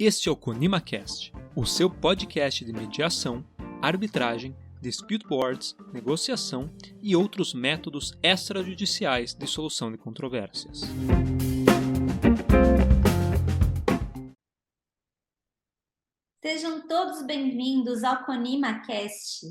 Este é o ConimaCast, o seu podcast de mediação, arbitragem, dispute boards, negociação e outros métodos extrajudiciais de solução de controvérsias. Sejam todos bem-vindos ao ConimaCast.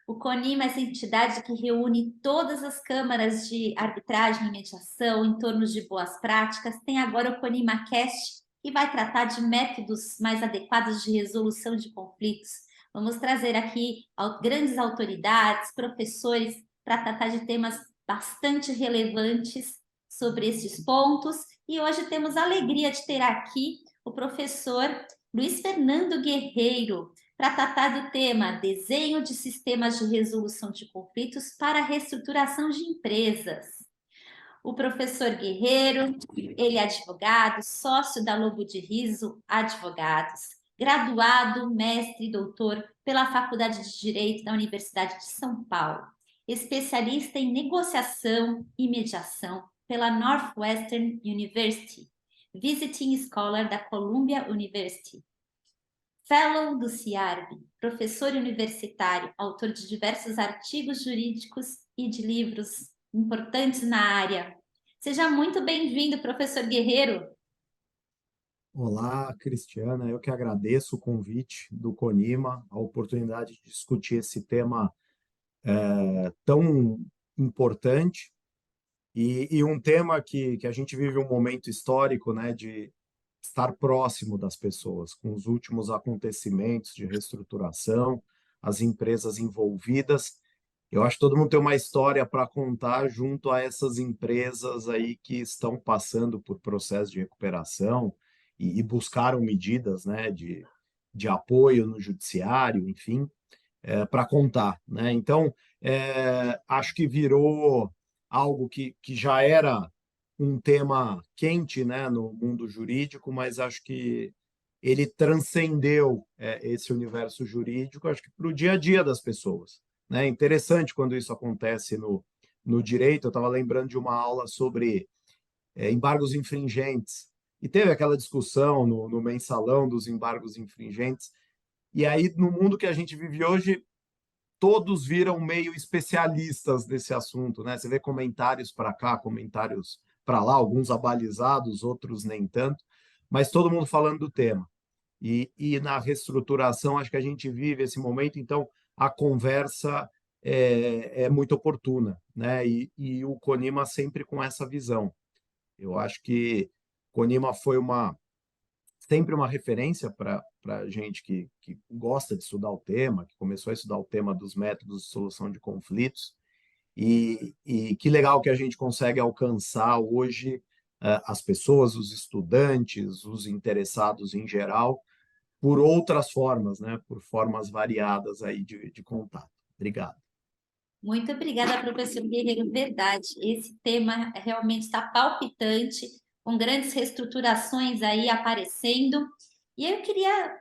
O Conima é essa entidade que reúne todas as câmaras de arbitragem e mediação em torno de boas práticas. Tem agora o ConimaCast, que vai tratar de métodos mais adequados de resolução de conflitos. Vamos trazer aqui grandes autoridades, professores, para tratar de temas bastante relevantes sobre esses pontos. E hoje temos a alegria de ter aqui o professor Luiz Fernando Guerreiro, para tratar do tema Desenho de Sistemas de Resolução de Conflitos para a Reestruturação de Empresas. O professor Guerreiro, ele é advogado, sócio da Lobo de Riso Advogados, graduado, mestre e doutor pela Faculdade de Direito da Universidade de São Paulo, especialista em negociação e mediação pela Northwestern University, visiting scholar da Columbia University, fellow do CIARB, professor universitário, autor de diversos artigos jurídicos e de livros importantes na área. Seja muito bem-vindo, professor Guerreiro. Olá, Cristiana. Eu que agradeço o convite do Conima, a oportunidade de discutir esse tema tão importante e um tema que a gente vive um momento histórico, né, de estar próximo das pessoas, com os últimos acontecimentos de reestruturação, as empresas envolvidas. Eu acho que todo mundo tem uma história para contar junto a essas empresas aí que estão passando por processo de recuperação e buscaram medidas, né, de apoio no judiciário, enfim, para contar, né? Então, acho que virou algo que já era um tema quente, né, no mundo jurídico, mas acho que ele transcendeu esse universo jurídico, acho que para o dia a dia das pessoas, né? Interessante quando isso acontece no direito. Eu estava lembrando de uma aula sobre embargos infringentes, e teve aquela discussão no mensalão dos embargos infringentes, e aí no mundo que a gente vive hoje, todos viram meio especialistas desse assunto, né? Você vê comentários para cá, comentários para lá, alguns abalizados, outros nem tanto, mas todo mundo falando do tema. E na reestruturação, acho que a gente vive esse momento, então a conversa é muito oportuna, né? E o Conima sempre com essa visão. Eu acho que Conima foi sempre uma referência para a gente que gosta de estudar o tema, que começou a estudar o tema dos métodos de solução de conflitos, e que legal que a gente consegue alcançar hoje as pessoas, os estudantes, os interessados em geral, por outras formas, né? Por formas variadas aí de contato. Obrigado. Muito obrigada, professor Guerreiro. Verdade, esse tema realmente está palpitante, com grandes reestruturações aí aparecendo. E eu queria,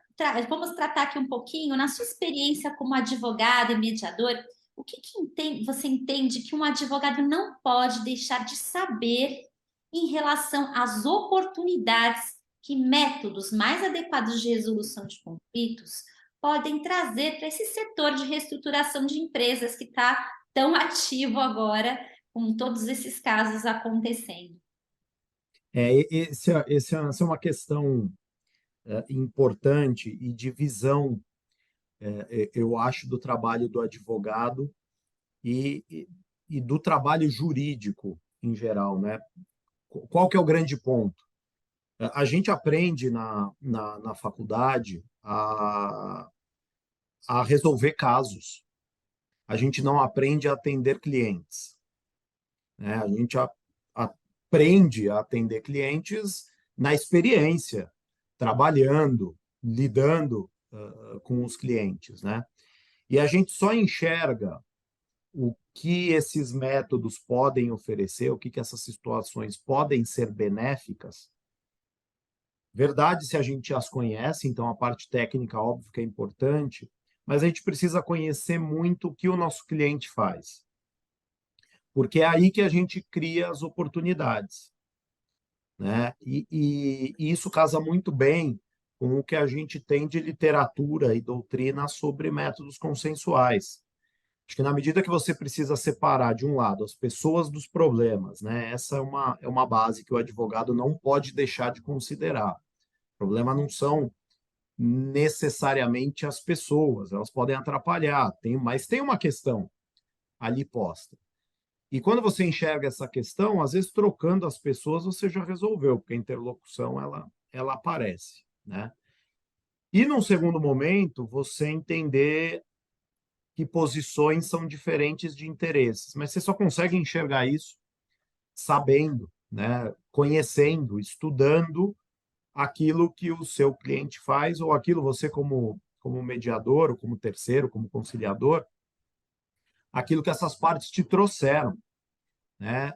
vamos tratar aqui um pouquinho, na sua experiência como advogado e mediador, o que você entende que um advogado não pode deixar de saber em relação às oportunidades que métodos mais adequados de resolução de conflitos podem trazer para esse setor de reestruturação de empresas que está tão ativo agora, com todos esses casos acontecendo? Essa é uma questão importante e de visão, eu acho, do trabalho do advogado e do trabalho jurídico em geral, né? Qual que é o grande ponto? A gente aprende na faculdade a resolver casos. A gente não aprende a atender clientes, né? A gente aprende a atender clientes na experiência, trabalhando, lidando com os clientes, né? E a gente só enxerga o que esses métodos podem oferecer, o que essas situações podem ser benéficas. Verdade, se a gente as conhece, então a parte técnica, óbvio que é importante, mas a gente precisa conhecer muito o que o nosso cliente faz, porque é aí que a gente cria as oportunidades, né? E isso casa muito bem com o que a gente tem de literatura e doutrina sobre métodos consensuais. Acho que na medida que você precisa separar, de um lado, as pessoas dos problemas, né? Essa é uma base que o advogado não pode deixar de considerar. O problema não são necessariamente as pessoas, elas podem atrapalhar, mas tem uma questão ali posta. E quando você enxerga essa questão, às vezes trocando as pessoas você já resolveu, porque a interlocução ela aparece, né? E num segundo momento, você entender que posições são diferentes de interesses, mas você só consegue enxergar isso sabendo, né? Conhecendo, estudando aquilo que o seu cliente faz, ou aquilo você como mediador, ou como terceiro, como conciliador, aquilo que essas partes te trouxeram, né?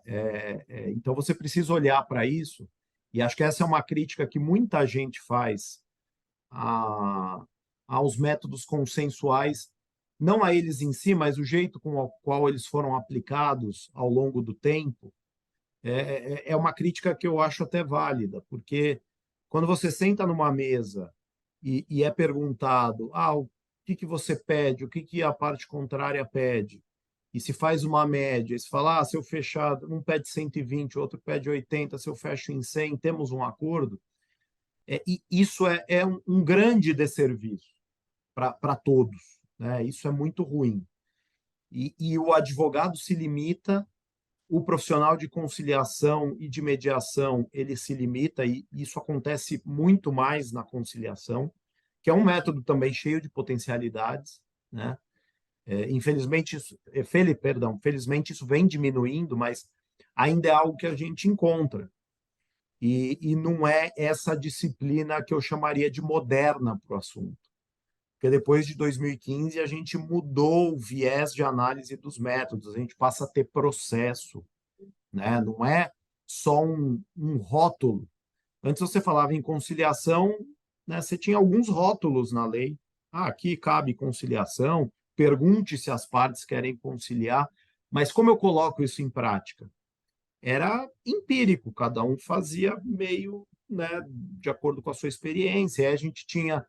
Então você precisa olhar para isso, e acho que essa é uma crítica que muita gente faz aos métodos consensuais, não a eles em si, mas o jeito com o qual eles foram aplicados ao longo do tempo, é uma crítica que eu acho até válida, porque quando você senta numa mesa e é perguntado, o que você pede, o que a parte contrária pede, e se faz uma média, e se fala, se eu fechar, um pede 120, o outro pede 80, se eu fecho em 100, temos um acordo, e isso é um grande desserviço para todos, né? Isso é muito ruim. E o advogado se limita, o profissional de conciliação e de mediação, ele se limita, e isso acontece muito mais na conciliação, que é um método também cheio de potencialidades, né? Infelizmente, felizmente isso vem diminuindo, mas ainda é algo que a gente encontra. E não é essa disciplina que eu chamaria de moderna para o assunto. Porque depois de 2015, a gente mudou o viés de análise dos métodos, a gente passa a ter processo, né? Não é só um rótulo. Antes você falava em conciliação, né? Você tinha alguns rótulos na lei. Aqui cabe conciliação, pergunte se as partes querem conciliar, mas como eu coloco isso em prática? Era empírico, cada um fazia meio, né, de acordo com a sua experiência. E aí a gente tinha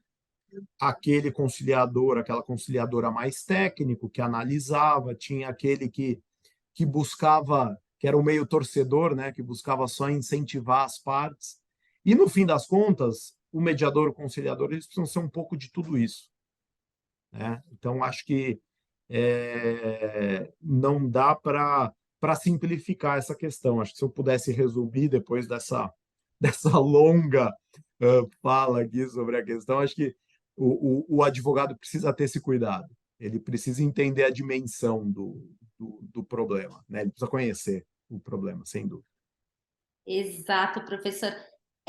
aquele conciliador, aquela conciliadora mais técnico, que analisava, tinha aquele que buscava, que era o meio torcedor, né, que buscava só incentivar as partes. E, no fim das contas, o mediador, o conciliador, eles precisam ser um pouco de tudo isso, né? Então, acho que não dá para simplificar essa questão. Acho que se eu pudesse resumir depois dessa longa fala aqui sobre a questão, acho que o advogado precisa ter esse cuidado. Ele precisa entender a dimensão do problema, né? Ele precisa conhecer o problema, sem dúvida. Exato, professor.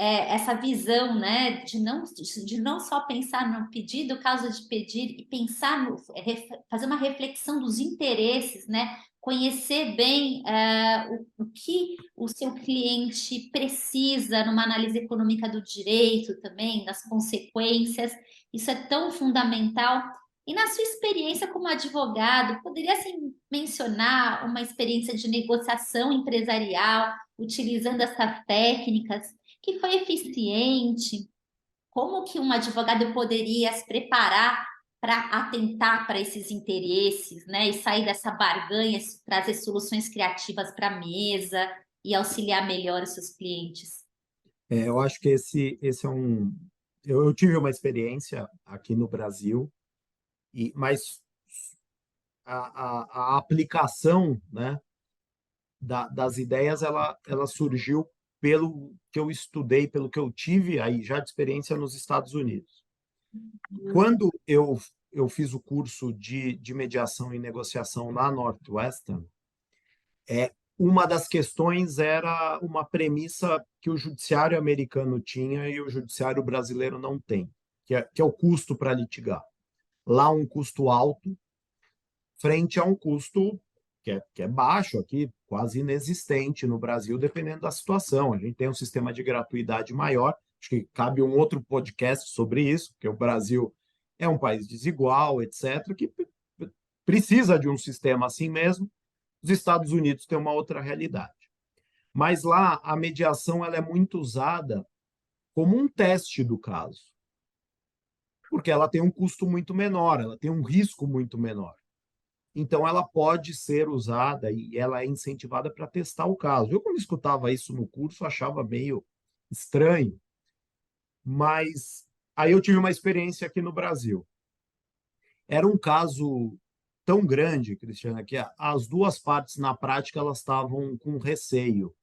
Essa visão, né, de não só pensar no pedido, causa de pedir, e pensar fazer uma reflexão dos interesses, né, conhecer bem o que o seu cliente precisa numa análise econômica do direito também, das consequências, isso é tão fundamental. E na sua experiência como advogado, poderia assim, mencionar uma experiência de negociação empresarial, utilizando essas técnicas, que foi eficiente? Como que um advogado poderia se preparar para atentar para esses interesses, né? E sair dessa barganha, trazer soluções criativas para a mesa e auxiliar melhor os seus clientes? Eu acho que esse é um. Eu tive uma experiência aqui no Brasil, mas a aplicação, né, das ideias ela surgiu pelo que eu estudei, pelo que eu tive aí já de experiência nos Estados Unidos. Quando eu fiz o curso de mediação e negociação na Northwestern, uma das questões era uma premissa que o judiciário americano tinha e o judiciário brasileiro não tem, que é o custo para litigar. Lá um custo alto, frente a um custo que é baixo aqui, quase inexistente no Brasil, dependendo da situação. A gente tem um sistema de gratuidade maior, acho que cabe um outro podcast sobre isso, porque o Brasil é um país desigual, etc., que precisa de um sistema assim mesmo. Os Estados Unidos têm uma outra realidade. Mas lá a mediação ela é muito usada como um teste do caso. porque ela tem um custo muito menor, ela tem um risco muito menor. Então, ela pode ser usada e ela é incentivada para testar o caso. Eu, quando escutava isso no curso, achava meio estranho, mas aí eu tive uma experiência aqui no Brasil. Era um caso tão grande, Cristiana, que as duas partes, na prática, elas estavam com receio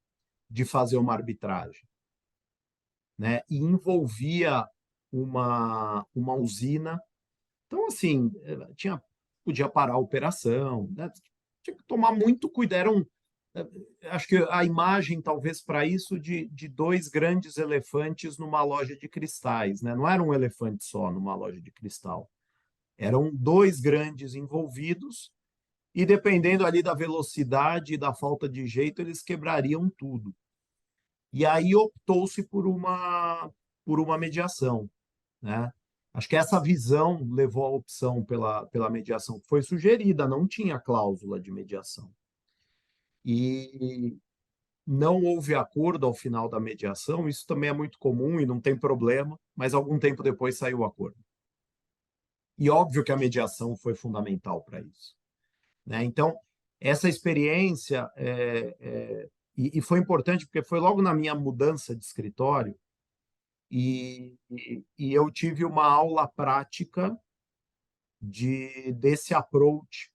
de fazer uma arbitragem, né? E envolvia uma usina. Então, assim, podia parar a operação, né? Tinha que tomar muito cuidado. Acho que a imagem, talvez, para isso, de dois grandes elefantes numa loja de cristais, né? Não era um elefante só numa loja de cristal. Eram dois grandes envolvidos e, dependendo ali da velocidade e da falta de jeito, eles quebrariam tudo. E aí optou-se por uma mediação, né? Acho que essa visão levou à opção pela mediação que foi sugerida, não tinha cláusula de mediação. E não houve acordo ao final da mediação, isso também é muito comum e não tem problema, mas algum tempo depois saiu o acordo. E óbvio que a mediação foi fundamental para isso, né? Então, essa experiência e foi importante porque foi logo na minha mudança de escritório e eu tive uma aula prática desse approach,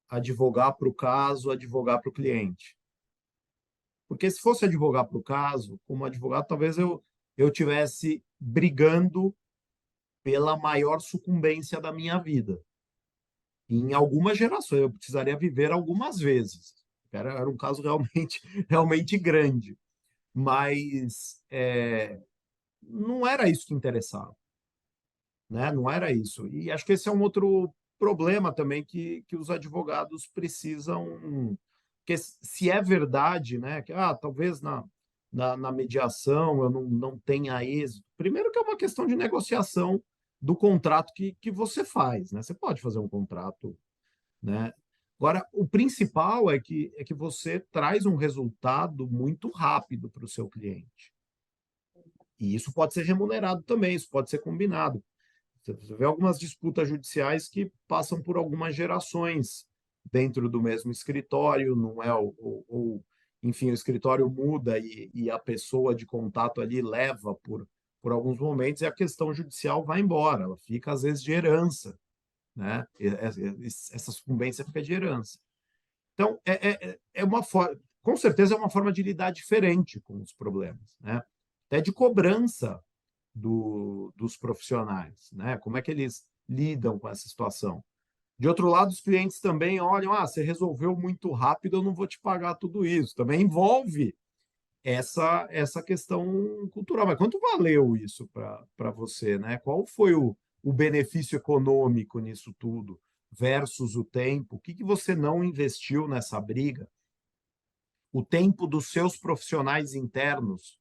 advogar para o caso, advogar para o cliente. Porque se fosse advogar para o caso, como advogado, talvez eu tivesse brigando pela maior sucumbência da minha vida. Em algumas gerações, eu precisaria viver algumas vezes. Era um caso realmente, realmente grande. Mas não era isso que interessava, né? Não era isso. E acho que esse é um outro problema também que os advogados precisam. Porque se é verdade, né, que talvez na mediação eu não tenha êxito. Primeiro que é uma questão de negociação do contrato que você faz, né? Você pode fazer um contrato, né? Agora, o principal é que você traz um resultado muito rápido para o seu cliente. E isso pode ser remunerado também, isso pode ser combinado. Você vê algumas disputas judiciais que passam por algumas gerações dentro do mesmo escritório, não é? Enfim, o escritório muda e a pessoa de contato ali leva por alguns momentos e a questão judicial vai embora, ela fica às vezes de herança, né? Essa sucumbência fica de herança. Então, uma forma, com certeza é uma forma de lidar diferente com os problemas, né? Até de cobrança dos profissionais, né? Como é que eles lidam com essa situação? De outro lado, os clientes também olham, você resolveu muito rápido, eu não vou te pagar tudo isso. Também envolve essa questão cultural. Mas quanto valeu isso para você, né? Qual foi o benefício econômico nisso tudo versus o tempo? O que você não investiu nessa briga? O tempo dos seus profissionais internos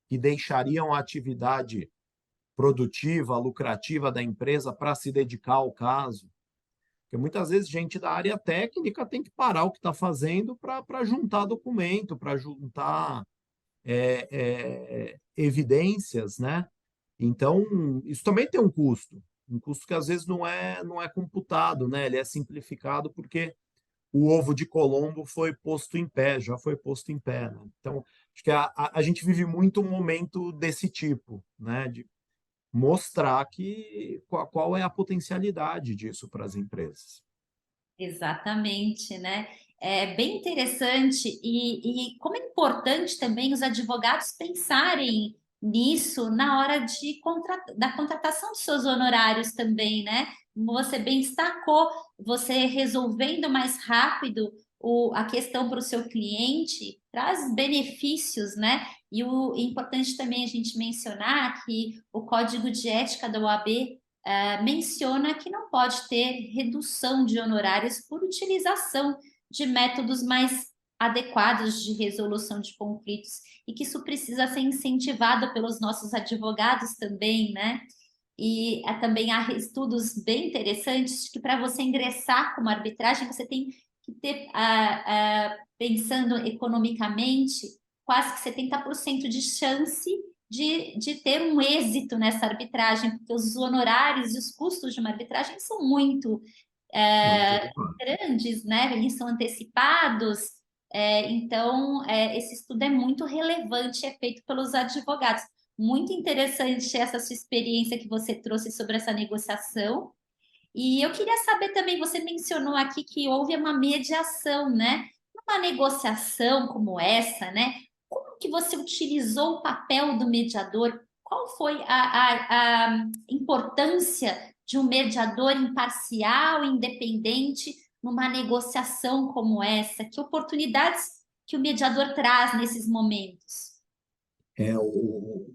que deixariam a atividade produtiva, lucrativa da empresa para se dedicar ao caso. Porque muitas vezes gente da área técnica tem que parar o que está fazendo para juntar documento, para juntar evidências, né? Então, isso também tem um custo que às vezes não é computado, né? Ele é simplificado porque o ovo de Colombo foi posto em pé, já foi posto em pé, né? Então, acho que a gente vive muito um momento desse tipo, né? De mostrar qual é a potencialidade disso para as empresas. Exatamente, né? É bem interessante e como é importante também os advogados pensarem nisso na hora da contratação dos seus honorários também, né? Como você bem destacou, você resolvendo mais rápido a questão para o seu cliente traz benefícios, né? E é importante também a gente mencionar que o Código de Ética da OAB menciona que não pode ter redução de honorários por utilização de métodos mais adequados de resolução de conflitos e que isso precisa ser incentivado pelos nossos advogados também, né? E também há estudos bem interessantes que para você ingressar como arbitragem você tem que ter, pensando economicamente, quase que 70% de chance de ter um êxito nessa arbitragem, porque os honorários e os custos de uma arbitragem são muito grandes, né? Eles são antecipados, então esse estudo é muito relevante, é feito pelos advogados. Muito interessante essa sua experiência que você trouxe sobre essa negociação. E eu queria saber também, você mencionou aqui que houve uma mediação, né? Uma negociação como essa, né? Como que você utilizou o papel do mediador? Qual foi a importância de um mediador imparcial, independente, numa negociação como essa? Que oportunidades que o mediador traz nesses momentos? O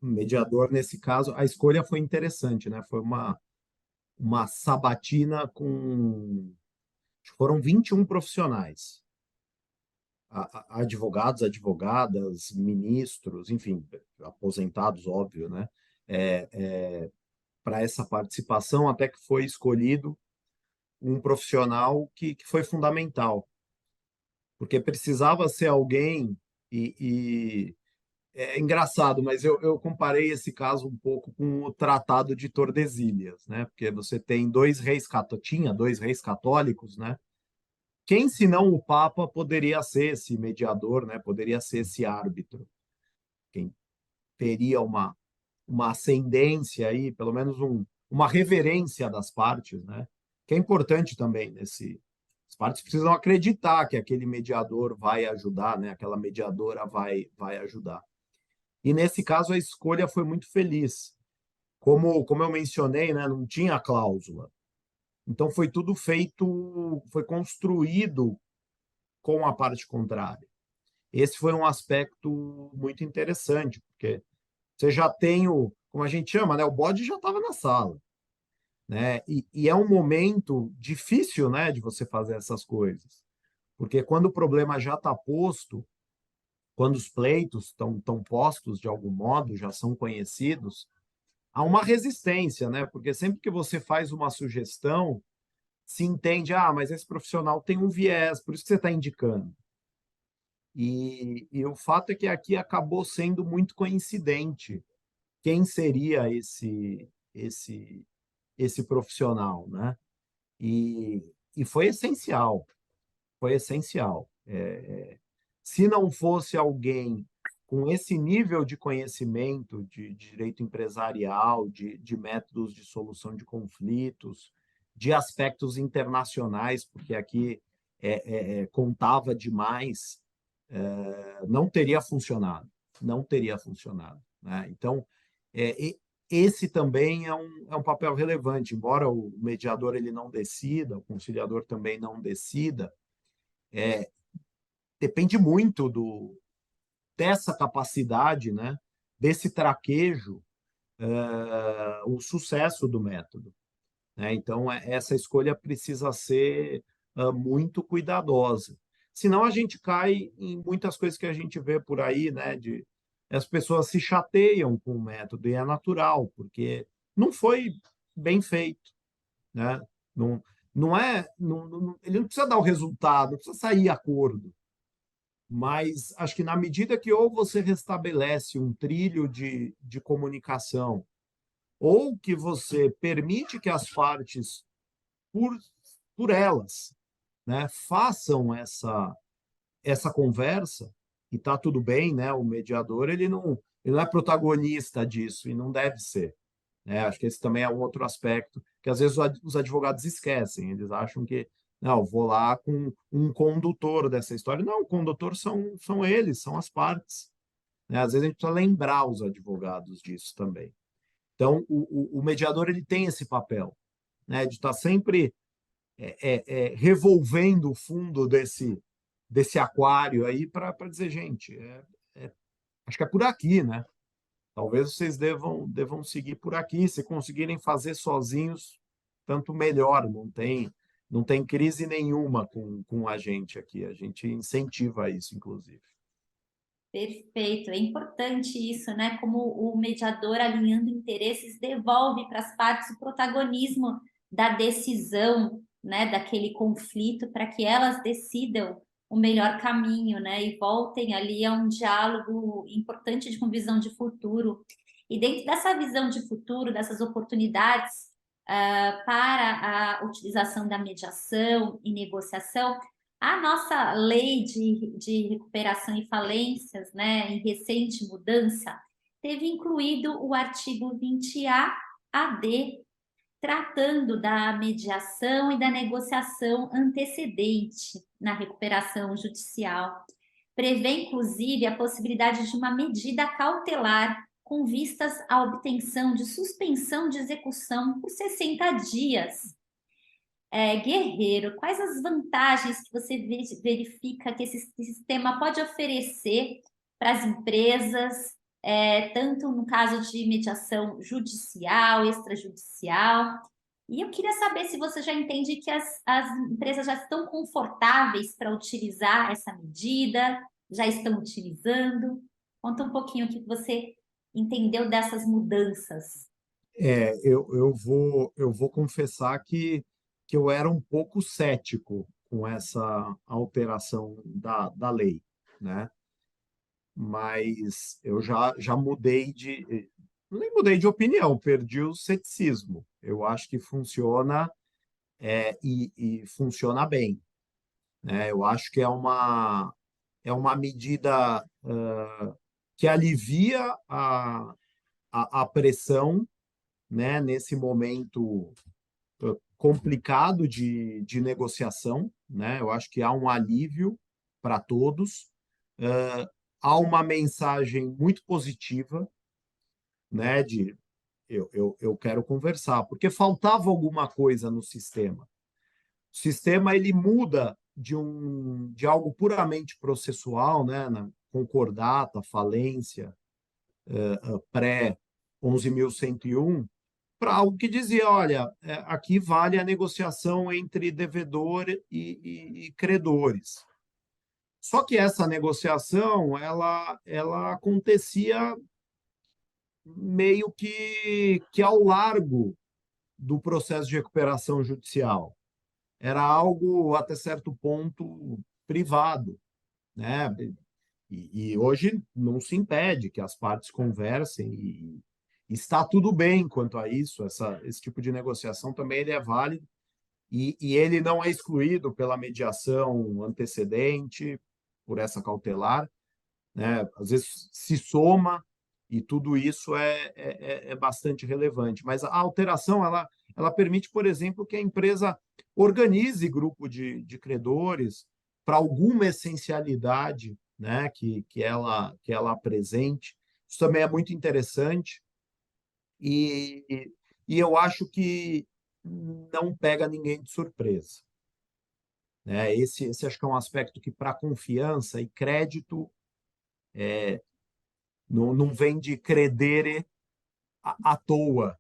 mediador, nesse caso, a escolha foi interessante, né? Foi uma sabatina com. Foram 21 profissionais, advogados, advogadas, ministros, enfim, aposentados, óbvio, né? Para essa participação, até que foi escolhido um profissional que foi fundamental, porque precisava ser alguém, e é engraçado, mas eu comparei esse caso um pouco com o Tratado de Tordesilhas, né? Porque você tem tinha dois reis católicos, né? Quem, senão o Papa, poderia ser esse mediador, né? Poderia ser esse árbitro? Quem teria uma ascendência aí, pelo menos uma reverência das partes, né? Que é importante também as partes precisam acreditar que aquele mediador vai ajudar, né? Aquela mediadora vai ajudar. E nesse caso a escolha foi muito feliz. Como eu mencionei, né? Não tinha cláusula. Então foi tudo feito, foi construído com a parte contrária. Esse foi um aspecto muito interessante, porque você já tem como a gente chama, né? O bode já estava na sala, né? E é um momento difícil, né, de você fazer essas coisas, porque quando o problema já está posto, quando os pleitos estão postos de algum modo, já são conhecidos, há uma resistência, né? Porque sempre que você faz uma sugestão, se entende, mas esse profissional tem um viés, por isso que você está indicando. E o fato é que aqui acabou sendo muito coincidente quem seria esse profissional, né? E foi essencial, foi essencial. Se não fosse alguém com esse nível de conhecimento de direito empresarial, de métodos de solução de conflitos, de aspectos internacionais, porque aqui contava demais, não teria funcionado, não teria funcionado, né? Então, esse também é um papel relevante, embora o mediador ele não decida, o conciliador também não decida, depende muito dessa capacidade, né, desse traquejo, o sucesso do método, né? Então, essa escolha precisa ser muito cuidadosa. Senão, a gente cai em muitas coisas que a gente vê por aí, né? As pessoas se chateiam com o método, e é natural, porque não foi bem feito, né? Não, ele não precisa dar o resultado, não precisa sair acordo. Mas acho que na medida que ou você restabelece um trilho de comunicação, ou que você permite que as partes, por elas, né, façam essa conversa, e está tudo bem, né? O mediador ele não é protagonista disso e não deve ser, né? Acho que esse também é um outro aspecto que às vezes os advogados esquecem. Eles acham que não, vou lá com um condutor dessa história. Não, o condutor são eles, são as partes, né? Às vezes a gente precisa lembrar os advogados disso também. Então, o mediador ele tem esse papel, né, de estar sempre revolvendo o fundo desse aquário aí para dizer, gente, acho que é por aqui, né? Talvez vocês devam seguir por aqui. Se conseguirem fazer sozinhos, tanto melhor. Não tem crise nenhuma com a gente aqui. A gente incentiva isso, inclusive. Perfeito, é importante isso, né? Como o mediador, alinhando interesses, devolve para as partes o protagonismo da decisão, né? Daquele conflito, para que elas decidam o melhor caminho, né? E voltem ali a um diálogo importante com visão de futuro. E dentro dessa visão de futuro, dessas oportunidades para a utilização da mediação e negociação, a nossa lei de recuperação e falências, né, em recente mudança, teve incluído o artigo 20A AD, tratando da mediação e da negociação antecedente na recuperação judicial. Prevê, inclusive, a possibilidade de uma medida cautelar com vistas à obtenção de suspensão de execução por 60 dias. Guerreiro, quais as vantagens que você verifica que esse sistema pode oferecer para as empresas, tanto no caso de mediação judicial, extrajudicial? E eu queria saber se você já entende que as empresas já estão confortáveis para utilizar essa medida, já estão utilizando. Conta um pouquinho o que você entendeu dessas mudanças. Eu vou confessar que eu era um pouco cético com essa alteração da lei, né? Mas eu já mudei nem mudei de opinião, perdi o ceticismo. Eu acho que funciona e funciona bem, né? Eu acho que é uma medida que alivia a pressão, né, nesse momento complicado de negociação, né? Eu acho que há um alívio para todos, há uma mensagem muito positiva, né? Eu quero conversar, porque faltava alguma coisa no sistema. O sistema ele muda de algo puramente processual, né? Na concordata, falência, pré 11.101, para algo que dizia, olha, aqui vale a negociação entre devedor e credores. Só que essa negociação, ela acontecia meio que ao largo do processo de recuperação judicial. Era algo, até certo ponto, privado, né? E hoje não se impede que as partes conversem e está tudo bem quanto a isso. Esse tipo de negociação também ele é válido e ele não é excluído pela mediação antecedente, por essa cautelar, né? Às vezes se soma e tudo isso é bastante relevante. Mas a alteração ela permite, por exemplo, que a empresa organize grupo de credores para alguma essencialidade, né, que ela apresente. Isso também é muito interessante e eu acho que não pega ninguém de surpresa, né? Esse acho que é um aspecto que, para confiança e crédito, não vem de credere à toa,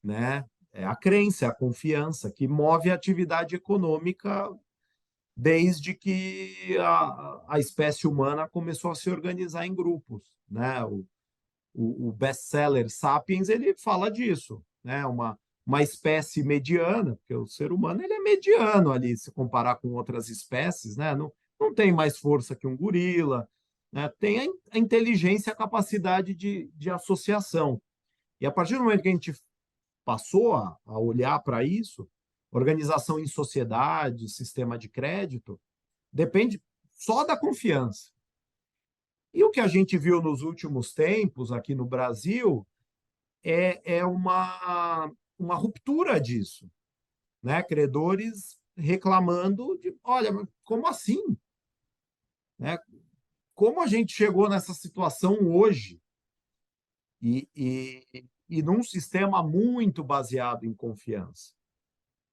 né? É a crença, a confiança que move a atividade econômica desde que a espécie humana começou a se organizar em grupos, né? O best-seller Sapiens ele fala disso, né? Uma espécie mediana, porque o ser humano ele é mediano ali, se comparar com outras espécies, né? Não tem mais força que um gorila, né? Tem a inteligência, a capacidade de associação. E a partir do momento que a gente passou a olhar para isso, organização em sociedade, sistema de crédito, depende só da confiança. E o que a gente viu nos últimos tempos aqui no Brasil é uma ruptura disso, né? Credores reclamando de, olha, como assim? Né? Como a gente chegou nessa situação hoje e num sistema muito baseado em confiança,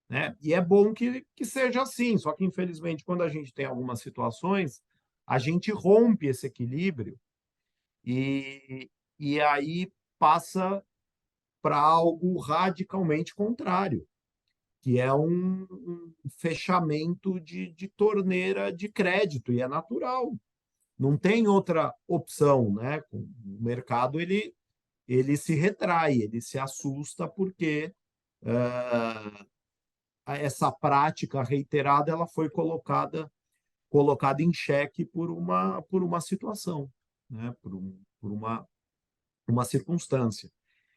né? E é bom que seja assim, só que infelizmente quando a gente tem algumas situações, a gente rompe esse equilíbrio e aí passa para algo radicalmente contrário, que é um fechamento de torneira de crédito, e é natural. Não tem outra opção, né? O mercado ele se retrai, ele se assusta porque essa prática reiterada ela foi colocada colocado em xeque por uma situação, né? Por uma circunstância.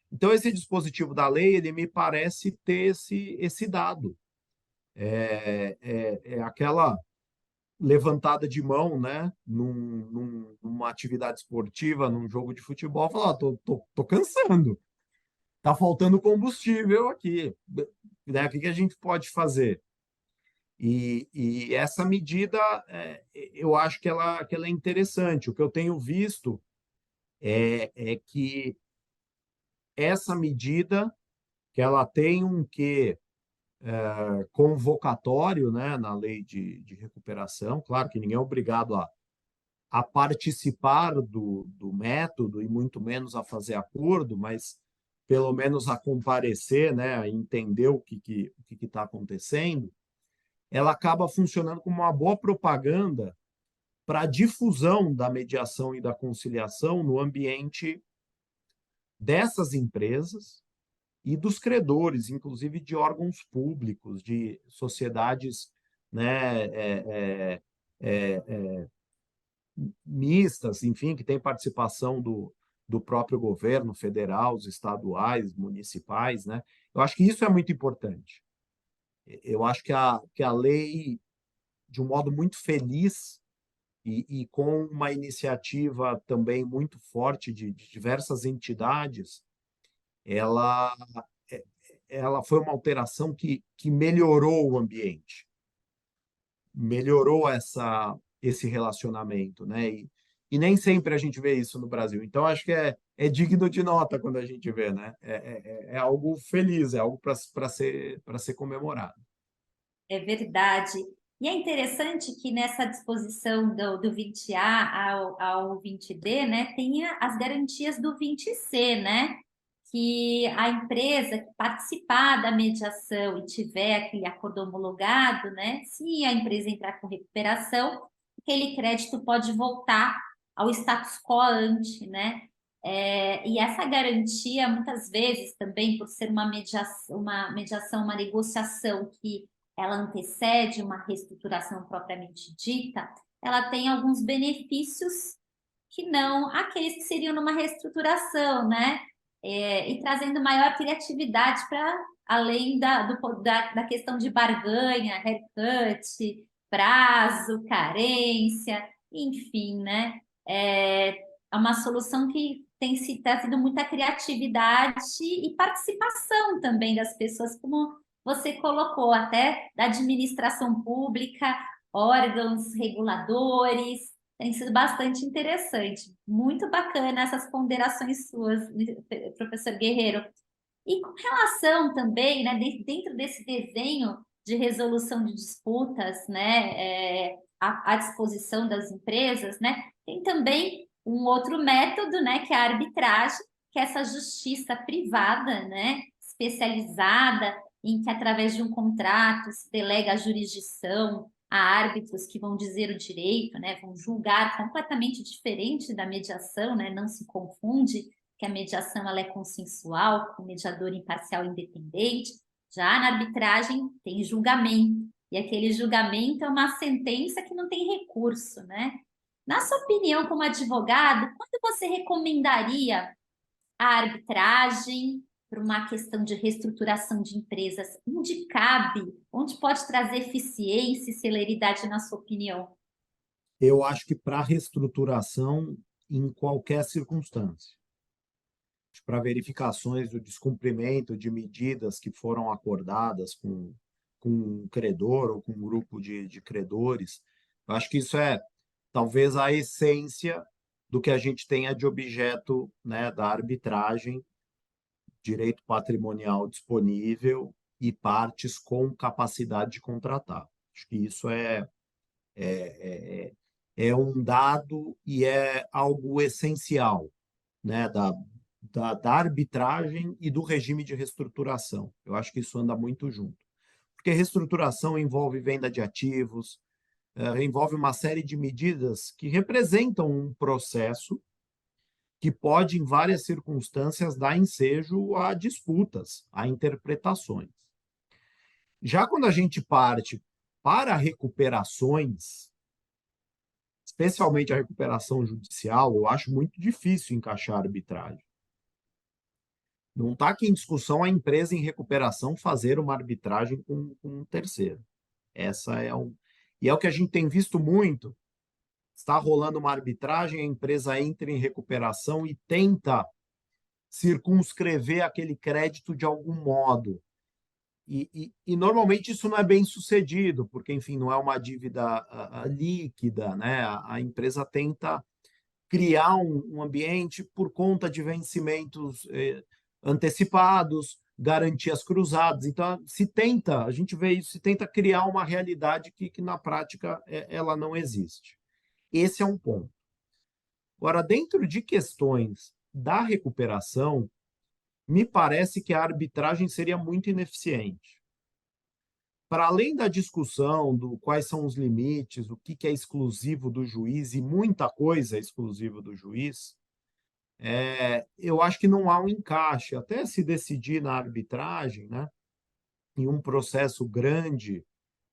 Então, esse dispositivo da lei, ele me parece ter esse dado. É aquela levantada de mão, né? Numa atividade esportiva, num jogo de futebol, falar, tô cansando, tá faltando combustível aqui, né? O que a gente pode fazer? E essa medida, eu acho que ela é interessante. O que eu tenho visto é que essa medida, que ela tem um quê convocatório, né, na lei de recuperação. Claro que ninguém é obrigado a participar do método e muito menos a fazer acordo, mas pelo menos a comparecer, né, a entender o que está acontecendo. Ela acaba funcionando como uma boa propaganda para a difusão da mediação e da conciliação no ambiente dessas empresas e dos credores, inclusive de órgãos públicos, de sociedades, né, mistas, enfim, que tem participação do próprio governo federal, os estaduais, municipais, né? Eu acho que isso é muito importante. Eu acho que a lei, de um modo muito feliz e com uma iniciativa também muito forte de diversas entidades, ela ela foi uma alteração que melhorou o ambiente, melhorou esse relacionamento, né? E nem sempre a gente vê isso no Brasil. Então, acho que é digno de nota quando a gente vê, né? É algo feliz, é algo para ser comemorado. É verdade. E é interessante que nessa disposição do 20A ao 20D, né, tenha as garantias do 20C, né? Que a empresa que participar da mediação e tiver aquele acordo homologado, né? Se a empresa entrar com recuperação, aquele crédito pode voltar ao status quo ante, né? E essa garantia, muitas vezes, também por ser uma negociação que ela antecede uma reestruturação propriamente dita, ela tem alguns benefícios que não aqueles que seriam numa reestruturação, né? E trazendo maior criatividade para além da questão de barganha, haircut, prazo, carência, enfim, né? É uma solução que tem se trazido muita criatividade e participação também das pessoas, como você colocou, até da administração pública, órgãos reguladores, tem sido bastante interessante. Muito bacana essas ponderações suas, professor Guerreiro. E com relação também, né, dentro desse desenho de resolução de disputas, né, à disposição das empresas, né, tem também um outro método, né, que é a arbitragem, que é essa justiça privada, né, especializada, em que através de um contrato se delega a jurisdição a árbitros que vão dizer o direito, né, vão julgar completamente diferente da mediação, né, não se confunde que a mediação ela é consensual, com mediador imparcial e independente. Já na arbitragem tem julgamento, e aquele julgamento é uma sentença que não tem recurso, né? Na sua opinião, como advogado, quando você recomendaria a arbitragem para uma questão de reestruturação de empresas? Onde cabe? Onde pode trazer eficiência e celeridade, na sua opinião? Eu acho que para reestruturação, em qualquer circunstância, para verificações do descumprimento de medidas que foram acordadas com um credor ou com um grupo de credores. Eu acho que isso é talvez a essência do que a gente tenha de objeto, né, da arbitragem, direito patrimonial disponível e partes com capacidade de contratar. Acho que isso é um dado e é algo essencial, né, da arbitragem e do regime de reestruturação. Eu acho que isso anda muito junto. Porque reestruturação envolve venda de ativos, envolve uma série de medidas que representam um processo que pode, em várias circunstâncias, dar ensejo a disputas, a interpretações. Já quando a gente parte para recuperações, especialmente a recuperação judicial, eu acho muito difícil encaixar a arbitragem. Não está aqui em discussão a empresa em recuperação fazer uma arbitragem com um terceiro. Essa é e é o que a gente tem visto muito. Está rolando uma arbitragem, a empresa entra em recuperação e tenta circunscrever aquele crédito de algum modo. E normalmente isso não é bem sucedido, porque, enfim, não é uma dívida líquida, né? A empresa tenta criar um ambiente por conta de vencimentos antecipados, garantias cruzadas. Então, a gente vê isso, se tenta criar uma realidade que na prática ela não existe. Esse é um ponto. Agora, dentro de questões da recuperação, me parece que a arbitragem seria muito ineficiente. Para além da discussão do quais são os limites, o que é exclusivo do juiz, e muita coisa é exclusiva do juiz, eu acho que não há um encaixe. Até se decidir na arbitragem, né, em um processo grande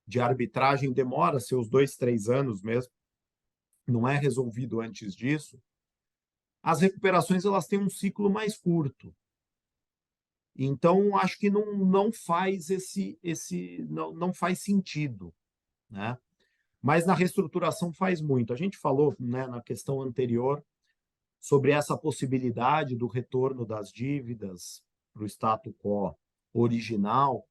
de arbitragem, demora seus 2, 3 anos mesmo, não é resolvido antes disso. As recuperações elas têm um ciclo mais curto. Então, acho que não faz não faz sentido, né? Mas na reestruturação faz muito. A gente falou, né, na questão anterior sobre essa possibilidade do retorno das dívidas para o status quo original.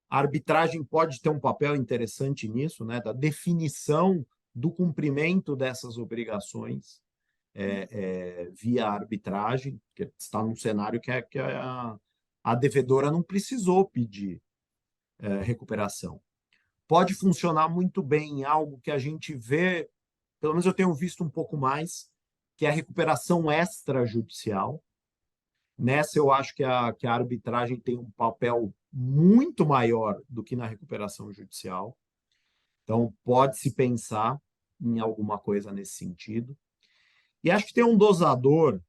A arbitragem pode ter um papel interessante nisso, né, da definição do cumprimento dessas obrigações via arbitragem, que está num cenário que a devedora não precisou pedir recuperação. Pode funcionar muito bem em algo que a gente vê, pelo menos eu tenho visto um pouco mais, que é a recuperação extrajudicial. Nessa eu acho que a arbitragem tem um papel muito maior do que na recuperação judicial. Então, pode-se pensar em alguma coisa nesse sentido. E acho que tem um dosador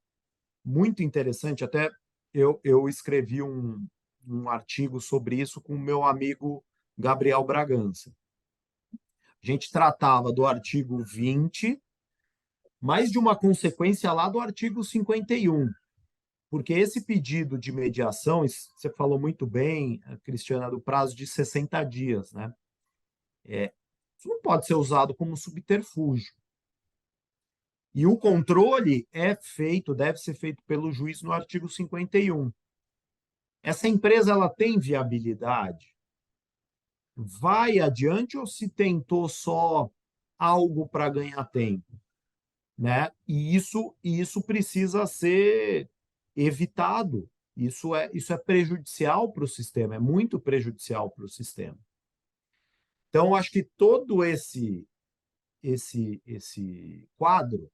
muito interessante, até eu escrevi um artigo sobre isso com o meu amigo Gabriel Bragança. A gente tratava do artigo 20, mas de uma consequência lá do artigo 51, porque esse pedido de mediação, você falou muito bem, Cristiana, do prazo de 60 dias, né? Isso não pode ser usado como subterfúgio. E o controle deve ser feito pelo juiz no artigo 51. Essa empresa ela tem viabilidade? Vai adiante ou se tentou só algo para ganhar tempo, né? E isso precisa ser evitado. Isso é prejudicial para o sistema, é muito prejudicial para o sistema. Então, acho que todo esse quadro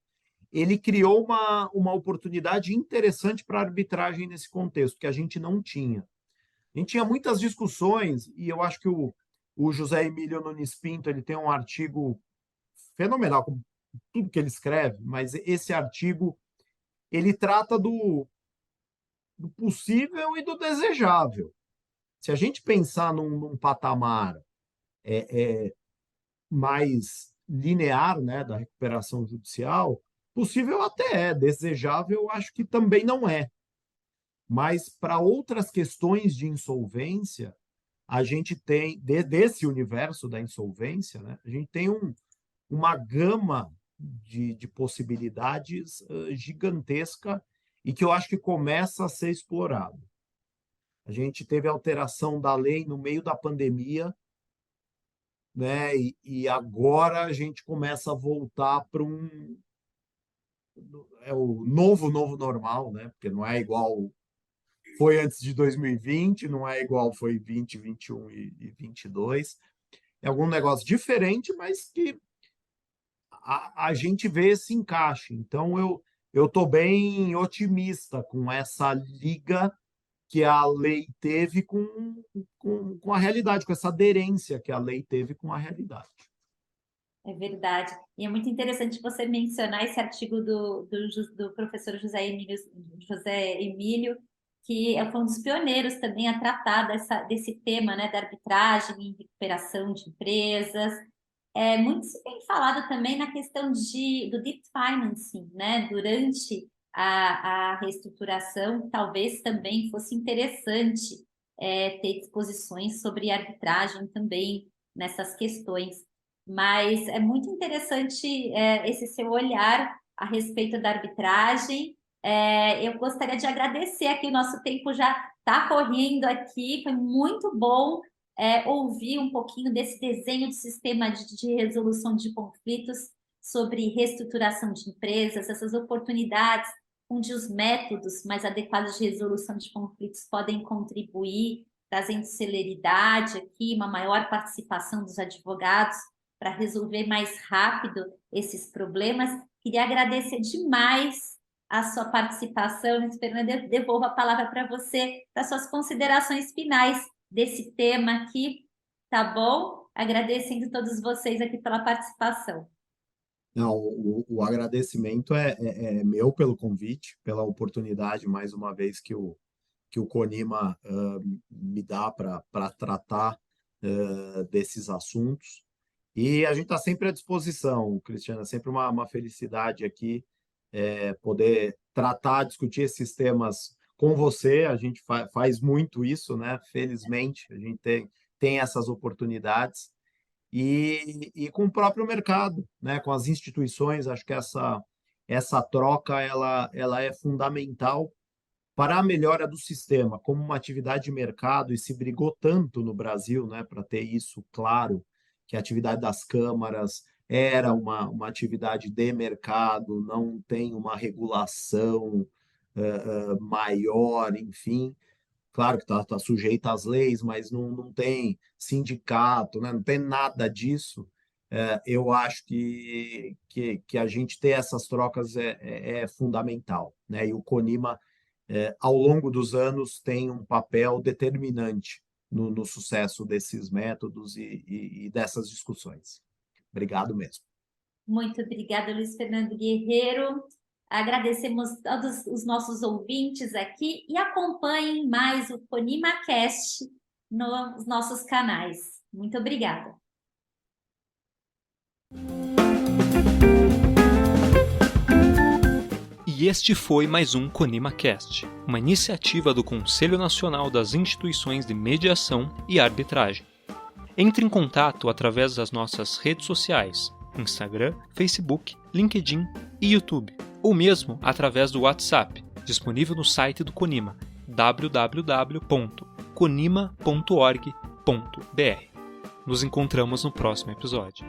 ele criou uma oportunidade interessante para a arbitragem nesse contexto, que a gente não tinha. A gente tinha muitas discussões, e eu acho que o José Emílio Nunes Pinto ele tem um artigo fenomenal, com tudo que ele escreve, mas esse artigo ele trata do possível e do desejável. Se a gente pensar num patamar mais linear, né, da recuperação judicial, possível até desejável acho que também não é. Mas para outras questões de insolvência, a gente tem, desse universo da insolvência, né, a gente tem uma gama de possibilidades gigantesca e que eu acho que começa a ser explorado. A gente teve alteração da lei no meio da pandemia, né, e agora a gente começa a voltar para o novo normal, né, porque não é igual foi antes de 2020, não é igual foi 20, 21 e 22. É algum negócio diferente, mas que a gente vê esse encaixe. Então, eu estou bem otimista com essa liga que a lei teve com a realidade, com essa aderência que a lei teve com a realidade. É verdade. E é muito interessante você mencionar esse artigo do professor José Emílio, que foi um dos pioneiros também a tratar desse tema, né, da arbitragem em recuperação de empresas. Muito se tem falado também na questão do deep financing, né? Durante a reestruturação, talvez também fosse interessante ter disposições sobre arbitragem também nessas questões. Mas é muito interessante esse seu olhar a respeito da arbitragem. Eu gostaria de agradecer aqui, o nosso tempo já está correndo aqui, foi muito bom ouvir um pouquinho desse desenho de sistema de resolução de conflitos sobre reestruturação de empresas, essas oportunidades onde os métodos mais adequados de resolução de conflitos podem contribuir, trazendo celeridade aqui, uma maior participação dos advogados para resolver mais rápido esses problemas. Queria agradecer demais a sua participação. Fernanda, eu devolvo a palavra para você, para suas considerações finais desse tema aqui, tá bom? Agradecendo todos vocês aqui pela participação. Não, o agradecimento é meu pelo convite, pela oportunidade, mais uma vez, que o CONIMA me dá para tratar desses assuntos. E a gente está sempre à disposição, Cristiana, sempre uma felicidade aqui poder tratar, discutir esses temas com você. A gente faz muito isso, né? Felizmente, a gente tem essas oportunidades. E com o próprio mercado, né? Com as instituições, acho que essa troca ela é fundamental para a melhora do sistema, como uma atividade de mercado, e se brigou tanto no Brasil, né, para ter isso claro, que a atividade das câmaras era uma atividade de mercado, não tem uma regulação maior, enfim. Claro que está sujeita às leis, mas não tem sindicato, né? Não tem nada disso. Eu acho que a gente ter essas trocas é fundamental, né? E o CONIMA, ao longo dos anos, tem um papel determinante no sucesso desses métodos e dessas discussões. Obrigado mesmo. Muito obrigada, Luiz Fernando Guerreiro. Agradecemos a todos os nossos ouvintes aqui e acompanhem mais o CONIMAcast nos nossos canais. Muito obrigada. E este foi mais um CONIMAcast, uma iniciativa do Conselho Nacional das Instituições de Mediação e Arbitragem. Entre em contato através das nossas redes sociais, Instagram, Facebook, LinkedIn e YouTube, ou mesmo através do WhatsApp, disponível no site do CONIMA, www.conima.org.br. Nos encontramos no próximo episódio.